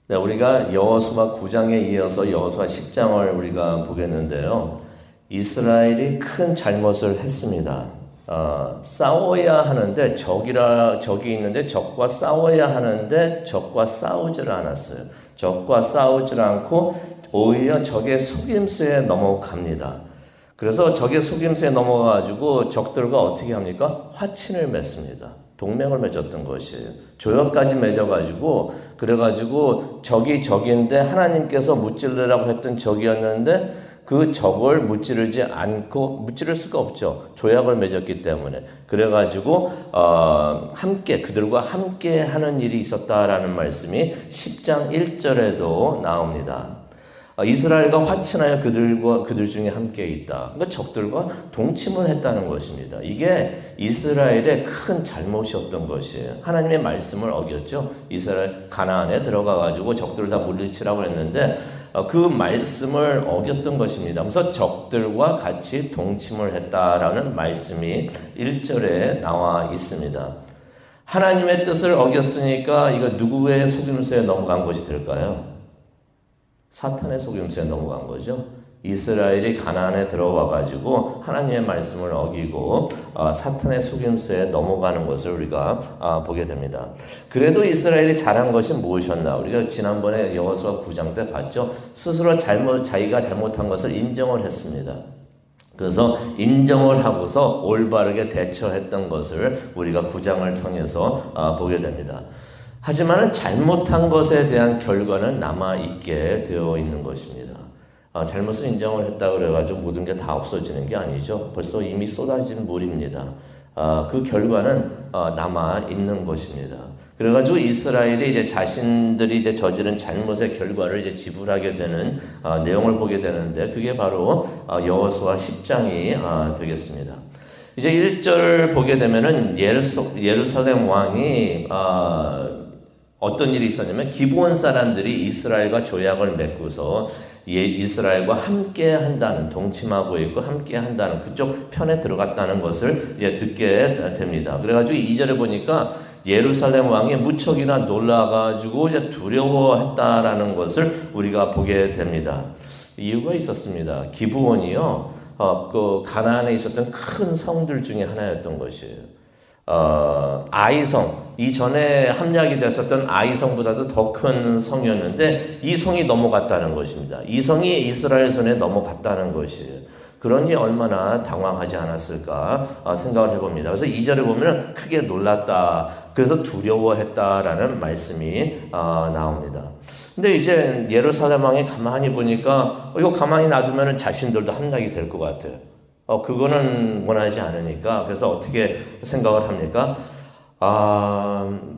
네, 우리가 여호수아 9장에 이어서 여호수아 10장을 우리가 보겠는데요. 이스라엘이 큰 잘못을 했습니다. 싸워야 하는데 적이 있는데 적과 싸워야 하는데 적과 싸우질 않았어요. 적과 싸우질 않고 오히려 적의 속임수에 넘어갑니다. 그래서 적의 속임수에 넘어가가지고 적들과 어떻게 합니까? 화친을 맺습니다. 동맹을 맺었던 것이에요. 조약까지 맺어가지고 그래가지고 적이 적인데 하나님께서 무찌르라고 했던 적이었는데 그 적을 무찌를 수가 없죠. 조약을 맺었기 때문에. 그래가지고 함께 그들과 함께 하는 일이 있었다라는 말씀이 10장 1절에도 나옵니다. 이스라엘과 화친하여 그들 중에 함께 있다. 그러니까 적들과 동침을 했다는 것입니다. 이게 이스라엘의 큰 잘못이었던 것이에요. 하나님의 말씀을 어겼죠. 이스라엘 가나안에 들어가가지고 적들을 다 물리치라고 했는데 그 말씀을 어겼던 것입니다. 그래서 적들과 같이 동침을 했다라는 말씀이 1절에 나와 있습니다. 하나님의 뜻을 어겼으니까 이거 누구의 속임수에 넘어간 것이 될까요? 사탄의 속임수에 넘어간 거죠. 이스라엘이 가나안에 들어와 가지고 하나님의 말씀을 어기고 사탄의 속임수에 넘어가는 것을 우리가 보게 됩니다. 그래도 이스라엘이 잘한 것이 무엇이었나? 우리가 지난번에 여호수아 9장 때 봤죠. 스스로 자기가 잘못한 것을 인정을 했습니다. 그래서 인정을 하고서 올바르게 대처했던 것을 우리가 9장을 통해서 보게 됩니다. 하지만 잘못한 것에 대한 결과는 남아있게 되어 있는 것입니다. 잘못을 인정을 했다고 그래가지고 모든 게 다 없어지는 게 아니죠. 벌써 이미 쏟아진 물입니다. 그 결과는 남아있는 것입니다. 그래가지고 이스라엘이 이제 자신들이 이제 저지른 잘못의 결과를 이제 지불하게 되는 내용을 보게 되는데 그게 바로 여호수아 10장이 되겠습니다. 이제 1절을 보게 되면은 예루살렘 왕이 어떤 일이 있었냐면 기브온 사람들이 이스라엘과 조약을 맺고서 이스라엘과 함께 한다는 동침하고 있고 함께 한다는 그쪽 편에 들어갔다는 것을 이제 듣게 됩니다. 그래가지고 2절에 보니까 예루살렘 왕이 무척이나 놀라가지고 이제 두려워했다라는 것을 우리가 보게 됩니다. 이유가 있었습니다. 기브온이요, 그 가나안에 있었던 큰 성들 중에 하나였던 것이에요. 아이성, 이전에 함락이 됐었던 아이성보다도 더 큰 성이었는데 이 성이 넘어갔다는 것입니다. 이 성이 이스라엘 손에 넘어갔다는 것이에요. 그러니 얼마나 당황하지 않았을까 생각을 해봅니다. 그래서 2절에 보면 크게 놀랐다. 그래서 두려워했다라는 말씀이 나옵니다. 근데 이제 예루살렘 왕이 가만히 보니까 이거 가만히 놔두면 자신들도 함락이 될 것 같아요. 그거는 원하지 않으니까. 그래서 어떻게 생각을 합니까?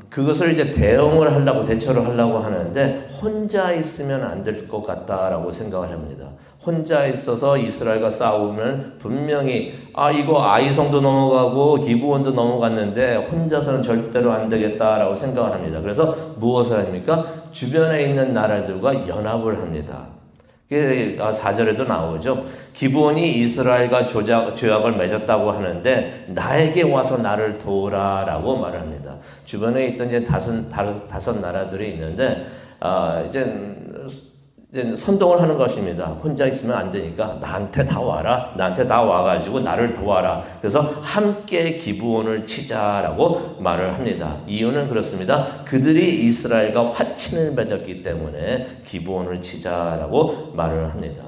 그것을 이제 대처를 하려고 하는데 혼자 있으면 안 될 것 같다라고 생각을 합니다. 혼자 있어서 이스라엘과 싸우면 분명히 이거 아이성도 넘어가고 기브온도 넘어갔는데 혼자서는 절대로 안 되겠다라고 생각을 합니다. 그래서 무엇을 합니까? 주변에 있는 나라들과 연합을 합니다. 4절에도 나오죠. 기브온이 이스라엘과 조약을 맺었다고 하는데 나에게 와서 나를 도우라라고 말합니다. 주변에 있던 이제 다섯 나라들이 있는데 이제 선동을 하는 것입니다. 혼자 있으면 안 되니까 나한테 다 와라. 나한테 다 와가지고 나를 도와라. 그래서 함께 기브온을 치자라고 말을 합니다. 이유는 그렇습니다. 그들이 이스라엘과 화친을 맺었기 때문에 기브온을 치자라고 말을 합니다.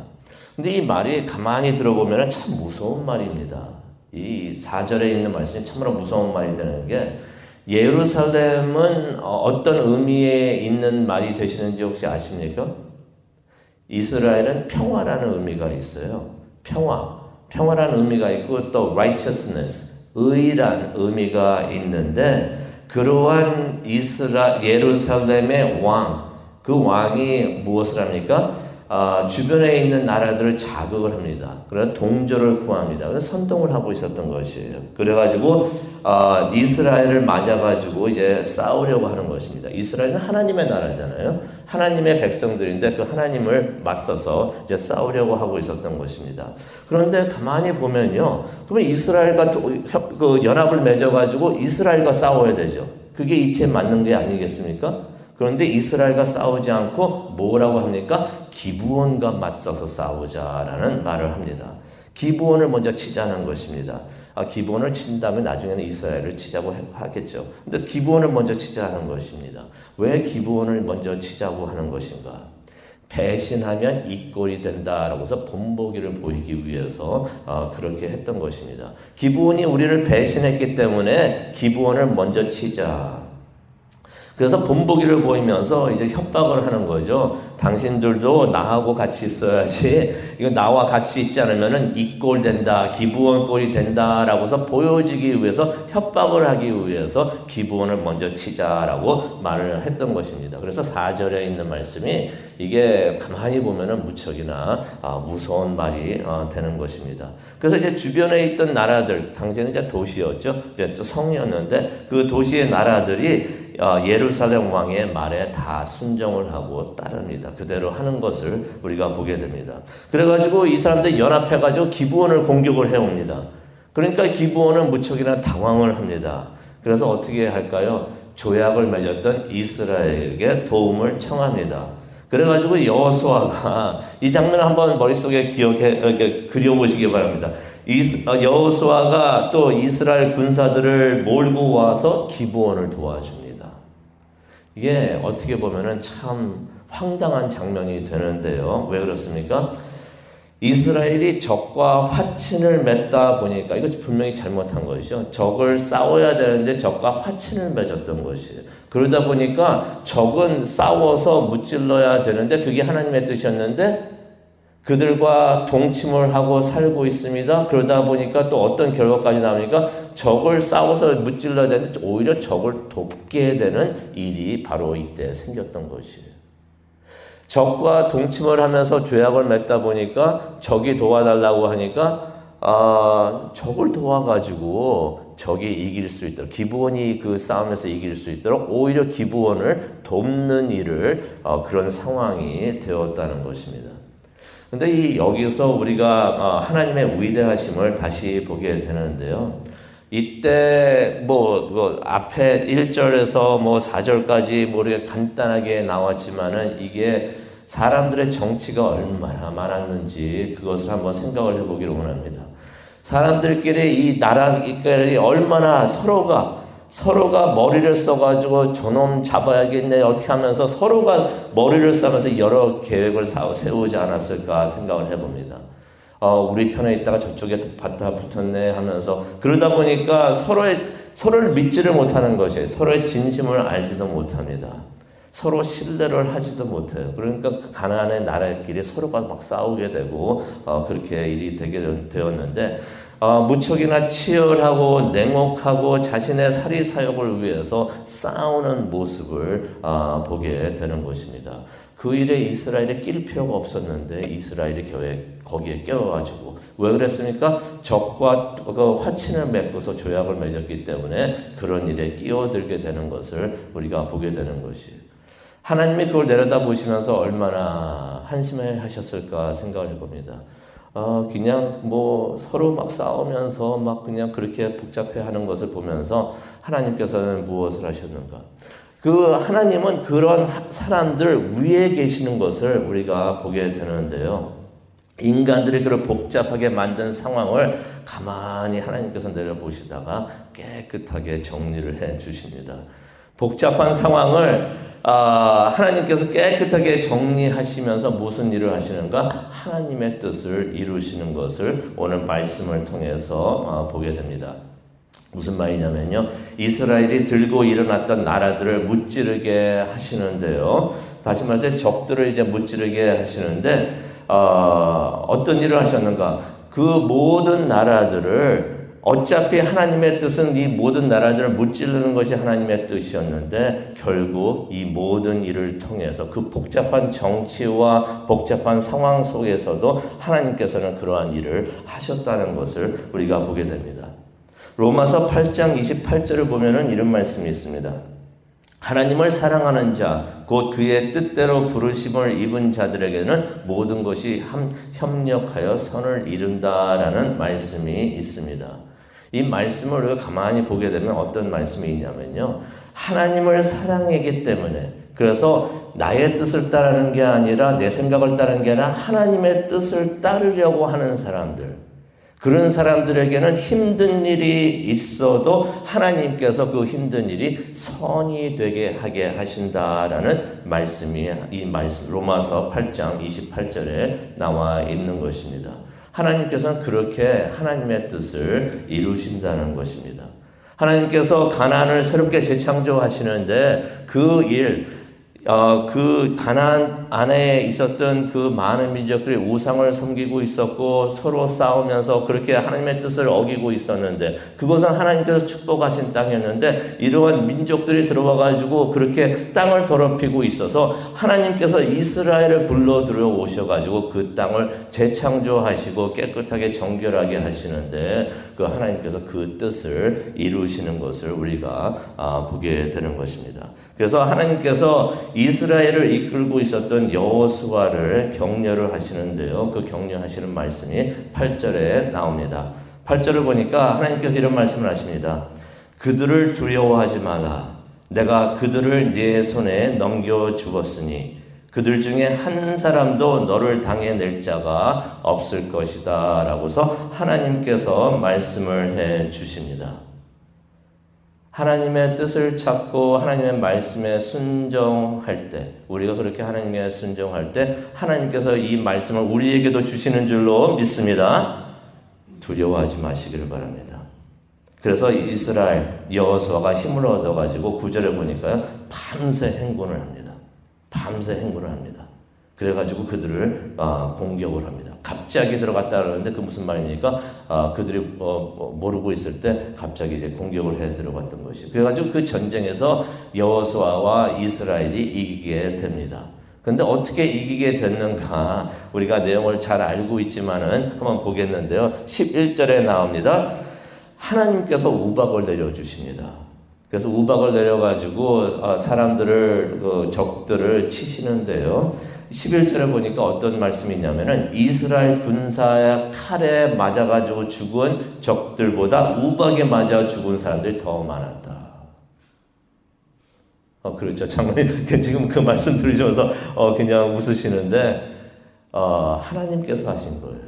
근데 이 말이 가만히 들어보면 참 무서운 말입니다. 이 4절에 있는 말씀이 참으로 무서운 말이 되는 게 예루살렘은 어떤 의미에 있는 말이 되시는지 혹시 아십니까? 이스라엘은 평화라는 의미가 있어요. 평화라는 의미가 있고 또 righteousness, 의란 의미가 있는데 그러한 예루살렘의 왕, 그 왕이 무엇을 합니까? 주변에 있는 나라들을 자극을 합니다. 그래서 동조를 구합니다. 그래서 선동을 하고 있었던 것이에요. 그래가지고 이스라엘을 맞아가지고 이제 싸우려고 하는 것입니다. 이스라엘은 하나님의 나라잖아요. 하나님의 백성들인데 그 하나님을 맞서서 이제 싸우려고 하고 있었던 것입니다. 그런데 가만히 보면요, 그러면 이스라엘과 그 연합을 맺어가지고 이스라엘과 싸워야 되죠. 그게 이치에 맞는 게 아니겠습니까? 그런데 이스라엘과 싸우지 않고 뭐라고 합니까? 기브온과 맞서서 싸우자라는 말을 합니다. 기브온을 먼저 치자는 것입니다. 기브온을 친 다음에 나중에는 이스라엘을 치자고 하겠죠. 근데 기브온을 먼저 치자는 것입니다. 왜 기브온을 먼저 치자고 하는 것인가? 배신하면 이 꼴이 된다라고 해서 본보기를 보이기 위해서 그렇게 했던 것입니다. 기브온이 우리를 배신했기 때문에 기브온을 먼저 치자. 그래서 본보기를 보이면서 이제 협박을 하는 거죠. 당신들도 나하고 같이 있어야지. 이거 나와 같이 있지 않으면은 이 꼴 된다, 기브온 꼴이 된다라고 해서 보여지기 위해서 협박을 하기 위해서 기브온을 먼저 치자라고 말을 했던 것입니다. 그래서 4절에 있는 말씀이 이게 가만히 보면은 무척이나 무서운 말이 되는 것입니다. 그래서 이제 주변에 있던 나라들, 당시에는 이제 도시였죠. 이제 또 성이었는데 그 도시의 나라들이 예루살렘 왕의 말에 다 순종을 하고 따릅니다. 그대로 하는 것을 우리가 보게 됩니다. 그래가지고 이 사람들이 연합해가지고 기브온을 공격을 해옵니다. 그러니까 기브온은 무척이나 당황을 합니다. 그래서 어떻게 할까요? 조약을 맺었던 이스라엘에게 도움을 청합니다. 그래가지고 여호수아가 이 장면을 한번 머릿속에 그려보시기 바랍니다. 여호수아가 또 이스라엘 군사들을 몰고 와서 기브온을 도와줍니다. 이게 어떻게 보면은 참 황당한 장면이 되는데요. 왜 그렇습니까? 이스라엘이 적과 화친을 맺다 보니까 이거 분명히 잘못한 것이죠. 적을 싸워야 되는데 적과 화친을 맺었던 것이에요. 그러다 보니까 적은 싸워서 무찔러야 되는데 그게 하나님의 뜻이었는데 그들과 동침을 하고 살고 있습니다. 그러다 보니까 또 어떤 결과까지 나오니까 적을 싸워서 무찔러야 되는데 오히려 적을 돕게 되는 일이 바로 이때 생겼던 것이에요. 적과 동침을 하면서 조약을 맺다 보니까 적이 도와달라고 하니까 적을 도와가지고 적이 이길 수 있도록 기브온이 그 싸움에서 이길 수 있도록 오히려 기브온을 돕는 일을 그런 상황이 되었다는 것입니다. 근데 여기서 우리가 하나님의 위대하심을 다시 보게 되는데요. 이때 앞에 1절에서 4절까지 우리가 간단하게 나왔지만은 이게 사람들의 정치가 얼마나 많았는지 그것을 한번 생각을 해보기를 원합니다. 사람들끼리 이 나라끼리 얼마나 서로가 머리를 써가지고 저놈 잡아야겠네 어떻게 하면서 서로가 머리를 써면서 여러 계획을 세우지 않았을까 생각을 해봅니다. 우리 편에 있다가 저쪽에 받다 붙었네 하면서 그러다 보니까 서로를 믿지를 못하는 것이에요. 서로의 진심을 알지도 못합니다. 서로 신뢰를 하지도 못해요. 그러니까 가나안의 나라끼리 서로가 막 싸우게 되고 그렇게 일이 되게 되었는데 무척이나 치열하고 냉혹하고 자신의 사리사욕을 위해서 싸우는 모습을 보게 되는 것입니다. 그 일에 이스라엘이 낄 필요가 없었는데 이스라엘이 거기에 껴가지고 왜 그랬습니까? 적과 화친을 맺고서 조약을 맺었기 때문에 그런 일에 끼어들게 되는 것을 우리가 보게 되는 것이에요. 하나님이 그걸 내려다보시면서 얼마나 한심해 하셨을까 생각을 해봅니다. 그냥 서로 막 싸우면서 막 그냥 그렇게 복잡해 하는 것을 보면서 하나님께서는 무엇을 하셨는가? 그 하나님은 그런 사람들 위에 계시는 것을 우리가 보게 되는데요. 인간들이 그런 복잡하게 만든 상황을 가만히 하나님께서 내려보시다가 깨끗하게 정리를 해 주십니다. 복잡한 상황을 하나님께서 깨끗하게 정리하시면서 무슨 일을 하시는가? 하나님의 뜻을 이루시는 것을 오늘 말씀을 통해서 보게 됩니다. 무슨 말이냐면요. 이스라엘이 들고 일어났던 나라들을 무찌르게 하시는데요. 다시 말해서 적들을 이제 무찌르게 하시는데 어떤 일을 하셨는가? 그 모든 나라들을 어차피 하나님의 뜻은 이 모든 나라들을 무찌르는 것이 하나님의 뜻이었는데 결국 이 모든 일을 통해서 그 복잡한 정치와 복잡한 상황 속에서도 하나님께서는 그러한 일을 하셨다는 것을 우리가 보게 됩니다. 로마서 8장 28절을 보면은 이런 말씀이 있습니다. 하나님을 사랑하는 자, 곧 그의 뜻대로 부르심을 입은 자들에게는 모든 것이 협력하여 선을 이룬다라는 말씀이 있습니다. 이 말씀을 우리가 가만히 보게 되면 어떤 말씀이 있냐면요. 하나님을 사랑하기 때문에 그래서 나의 뜻을 따르는 게 아니라 내 생각을 따르는 게 아니라 하나님의 뜻을 따르려고 하는 사람들. 그런 사람들에게는 힘든 일이 있어도 하나님께서 그 힘든 일이 선이 되게 하게 하신다라는 말씀이 이 말씀 로마서 8장 28절에 나와 있는 것입니다. 하나님께서는 그렇게 하나님의 뜻을 이루신다는 것입니다. 하나님께서 가나안을 새롭게 재창조하시는데 그 가나안 안에 있었던 그 많은 민족들이 우상을 섬기고 있었고 서로 싸우면서 그렇게 하나님의 뜻을 어기고 있었는데 그것은 하나님께서 축복하신 땅이었는데 이러한 민족들이 들어와가지고 그렇게 땅을 더럽히고 있어서 하나님께서 이스라엘을 불러 들어오셔가지고 그 땅을 재창조하시고 깨끗하게 정결하게 하시는데 그 하나님께서 그 뜻을 이루시는 것을 우리가 보게 되는 것입니다. 그래서 하나님께서 이스라엘을 이끌고 있었던 여호수아를 격려를 하시는데요. 그 격려하시는 말씀이 8절에 나옵니다. 8절을 보니까 하나님께서 이런 말씀을 하십니다. 그들을 두려워하지 마라. 내가 그들을 네 손에 넘겨주었으니 그들 중에 한 사람도 너를 당해낼 자가 없을 것이다 라고서 하나님께서 말씀을 해 주십니다. 하나님의 뜻을 찾고 하나님의 말씀에 순종할 때 우리가 그렇게 하나님의 순종할 때 하나님께서 이 말씀을 우리에게도 주시는 줄로 믿습니다. 두려워하지 마시기를 바랍니다. 그래서 이스라엘 여호수아가 힘을 얻어가지고 9절에 보니까요. 밤새 행군을 합니다. 밤새 행군을 합니다. 그래가지고 그들을 공격을 합니다. 갑자기 들어갔다 그러는데 그 무슨 말입니까? 그들이 모르고 있을 때 갑자기 이제 공격을 해 들어갔던 것이. 그래가지고 그 전쟁에서 여호수아와 이스라엘이 이기게 됩니다. 그런데 어떻게 이기게 됐는가? 우리가 내용을 잘 알고 있지만은 한번 보겠는데요. 11절에 나옵니다. 하나님께서 우박을 내려주십니다. 그래서 우박을 내려가지고 사람들을 적들을 치시는데요. 11절에 보니까 어떤 말씀이 있냐면은 이스라엘 군사의 칼에 맞아가지고 죽은 적들보다 우박에 맞아 죽은 사람들이 더 많았다. 그렇죠. 장로님 지금 그 말씀 들으시면서 그냥 웃으시는데 하나님께서 하신 거예요.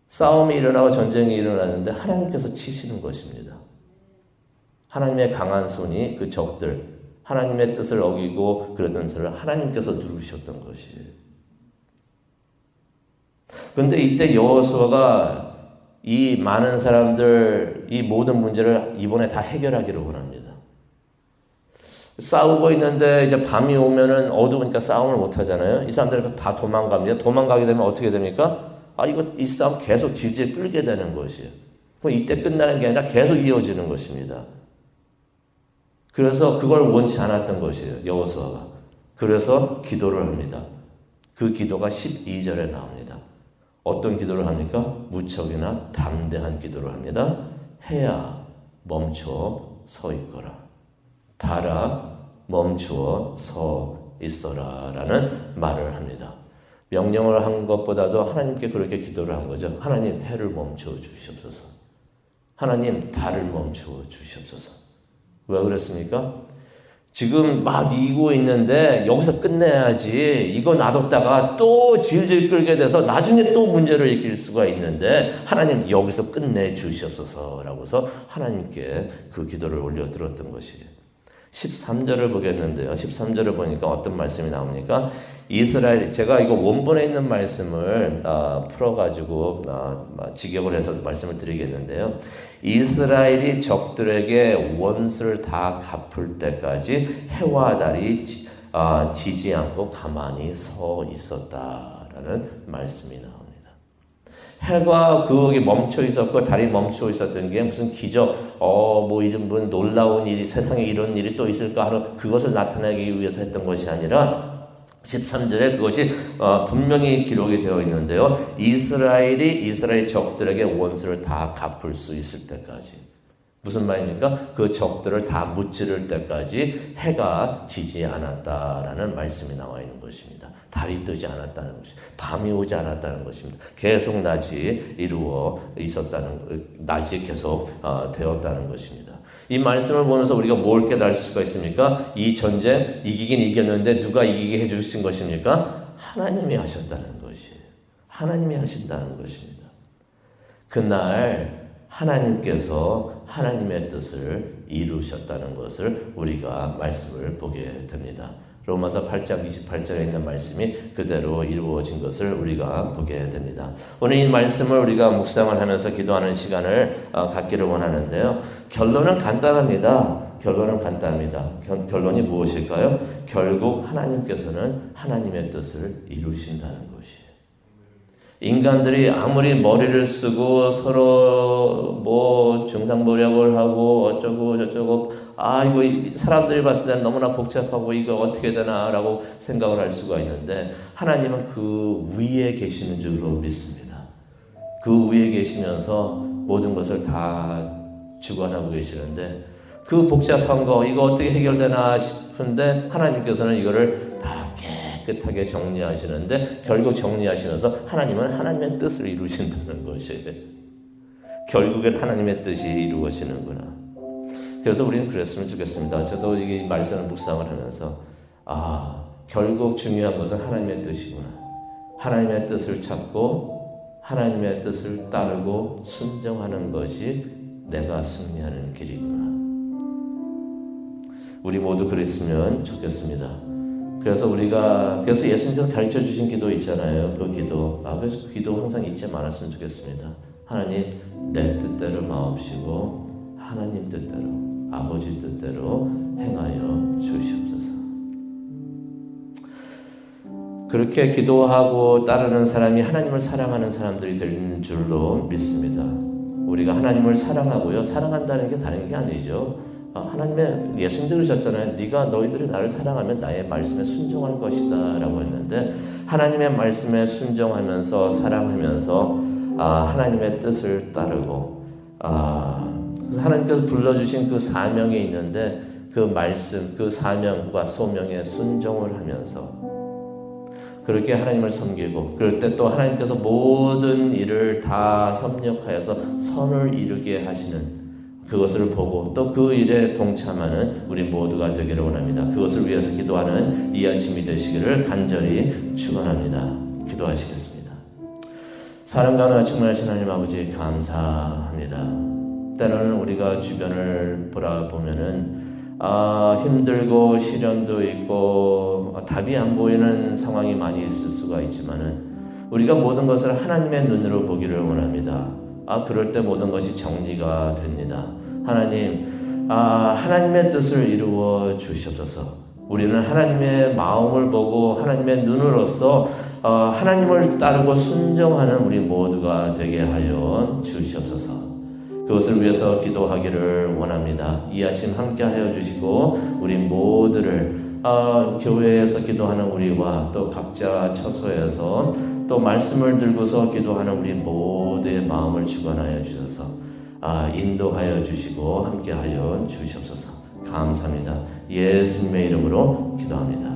싸움이 일어나고 전쟁이 일어나는데 하나님께서 치시는 것입니다. 하나님의 강한 손이 그 적들 하나님의 뜻을 어기고 그러던 것을 하나님께서 누르셨던 것이에요. 그런데 이때 여호수아가 이 많은 사람들 이 모든 문제를 이번에 다 해결하기를 원합니다. 싸우고 있는데 이제 밤이 오면은 어두우니까 싸움을 못 하잖아요. 이 사람들은 다 도망갑니다. 도망가게 되면 어떻게 됩니까? 이 싸움 계속 질질 끌게 되는 것이에요. 이때 끝나는 게 아니라 계속 이어지는 것입니다. 그래서 그걸 원치 않았던 것이에요. 여호수아가. 그래서 기도를 합니다. 그 기도가 12절에 나옵니다. 어떤 기도를 합니까? 무척이나 담대한 기도를 합니다. 해야 멈춰 서 있거라. 달아 멈추어 서 있어라 라는 말을 합니다. 명령을 한 것보다도 하나님께 그렇게 기도를 한 거죠. 하나님 해를 멈추어 주시옵소서. 하나님 달을 멈추어 주시옵소서. 왜 그랬습니까? 지금 막 이기고 있는데 여기서 끝내야지. 이거 놔뒀다가 또 질질 끌게 돼서 나중에 또 문제를 일으킬 수가 있는데 하나님 여기서 끝내 주시옵소서라고서 하나님께 그 기도를 올려드렸던 것이에요. 13절을 보겠는데요. 13절을 보니까 어떤 말씀이 나옵니까? 이스라엘, 제가 이거 원본에 있는 말씀을 풀어가지고 직역을 해서 말씀을 드리겠는데요. 이스라엘이 적들에게 원수를 다 갚을 때까지 해와 달이 지지 않고 가만히 서 있었다라는 말씀이 나옵니다. 해가 거기 멈춰 있었고 달이 멈춰 있었던 게 무슨 기적, 이런 분 놀라운 일이 세상에 이런 일이 또 있을까 하는 그것을 나타내기 위해서 했던 것이 아니라 13절에 그것이 분명히 기록이 되어 있는데요. 이스라엘 적들에게 원수를 다 갚을 수 있을 때까지. 무슨 말입니까? 그 적들을 다 무찌를 때까지 해가 지지 않았다라는 말씀이 나와 있는 것입니다. 달이 뜨지 않았다는 것입니다. 밤이 오지 않았다는 것입니다. 계속 낮이 이루어 있었다는, 낮이 계속 되었다는 것입니다. 이 말씀을 보면서 우리가 뭘 깨달을 수가 있습니까? 이 전쟁 이기긴 이겼는데 누가 이기게 해주신 것입니까? 하나님이 하셨다는 것이에요. 하나님이 하신다는 것입니다. 그날 하나님께서 하나님의 뜻을 이루셨다는 것을 우리가 말씀을 보게 됩니다. 로마서 8장 28절에 있는 말씀이 그대로 이루어진 것을 우리가 보게 됩니다. 오늘 이 말씀을 우리가 묵상을 하면서 기도하는 시간을 갖기를 원하는데요. 결론은 간단합니다. 결론이 무엇일까요? 결국 하나님께서는 하나님의 뜻을 이루신다는 것이에요. 인간들이 아무리 머리를 쓰고 서로 뭐 중상모략을 하고 어쩌고 저쩌고 이거 사람들이 봤을 때는 너무나 복잡하고 이거 어떻게 되나라고 생각을 할 수가 있는데 하나님은 그 위에 계시는 줄로 믿습니다. 그 위에 계시면서 모든 것을 다 주관하고 계시는데 그 복잡한 거 이거 어떻게 해결되나 싶은데 하나님께서는 이거를 다 깨끗하게 정리하시는데 결국 정리하시면서 하나님은 하나님의 뜻을 이루신다는 것이에요. 결국엔 하나님의 뜻이 이루어지는구나. 그래서 우리는 그랬으면 좋겠습니다. 저도 이 말씀을 묵상을 하면서 결국 중요한 것은 하나님의 뜻이구나. 하나님의 뜻을 찾고 하나님의 뜻을 따르고 순종하는 것이 내가 승리하는 길이구나. 우리 모두 그랬으면 좋겠습니다. 그래서 예수님께서 가르쳐 주신 기도 있잖아요. 그 기도. 그래서 그 기도 항상 잊지 말았으면 좋겠습니다. 하나님, 내 뜻대로 마옵시고 하나님 뜻대로, 아버지 뜻대로 행하여 주시옵소서. 그렇게 기도하고 따르는 사람이 하나님을 사랑하는 사람들이 될 줄로 믿습니다. 우리가 하나님을 사랑하고요. 사랑한다는 게 다른 게 아니죠. 하나님의 예수님도 그러셨잖아요. 너희들이 나를 사랑하면 나의 말씀에 순종할 것이다 라고 했는데 하나님의 말씀에 순종하면서 사랑하면서 하나님의 뜻을 따르고 그래서 하나님께서 불러주신 그 사명이 있는데 그 말씀, 그 사명과 소명에 순종을 하면서 그렇게 하나님을 섬기고 그럴 때 또 하나님께서 모든 일을 다 협력하여서 선을 이루게 하시는 그것을 보고 또 그 일에 동참하는 우리 모두가 되기를 원합니다. 그것을 위해서 기도하는 이 아침이 되시기를 간절히 축원합니다. 기도하시겠습니다. 사랑과 은혜가 충만하신 하나님 아버지 감사합니다. 때로는 우리가 주변을 보면은 힘들고 시련도 있고 답이 안 보이는 상황이 많이 있을 수가 있지만은 우리가 모든 것을 하나님의 눈으로 보기를 원합니다. 그럴 때 모든 것이 정리가 됩니다. 하나님, 하나님의 뜻을 이루어 주시옵소서. 우리는 하나님의 마음을 보고 하나님의 눈으로서 하나님을 따르고 순종하는 우리 모두가 되게 하여 주시옵소서. 그것을 위해서 기도하기를 원합니다. 이 아침 함께 하여 주시고 우리 모두를 교회에서 기도하는 우리와 또 각자 처소에서 또 말씀을 들고서 기도하는 우리 모두의 마음을 주관하여 주셔서 인도하여 주시고 함께하여 주시옵소서. 감사합니다. 예수님의 이름으로 기도합니다.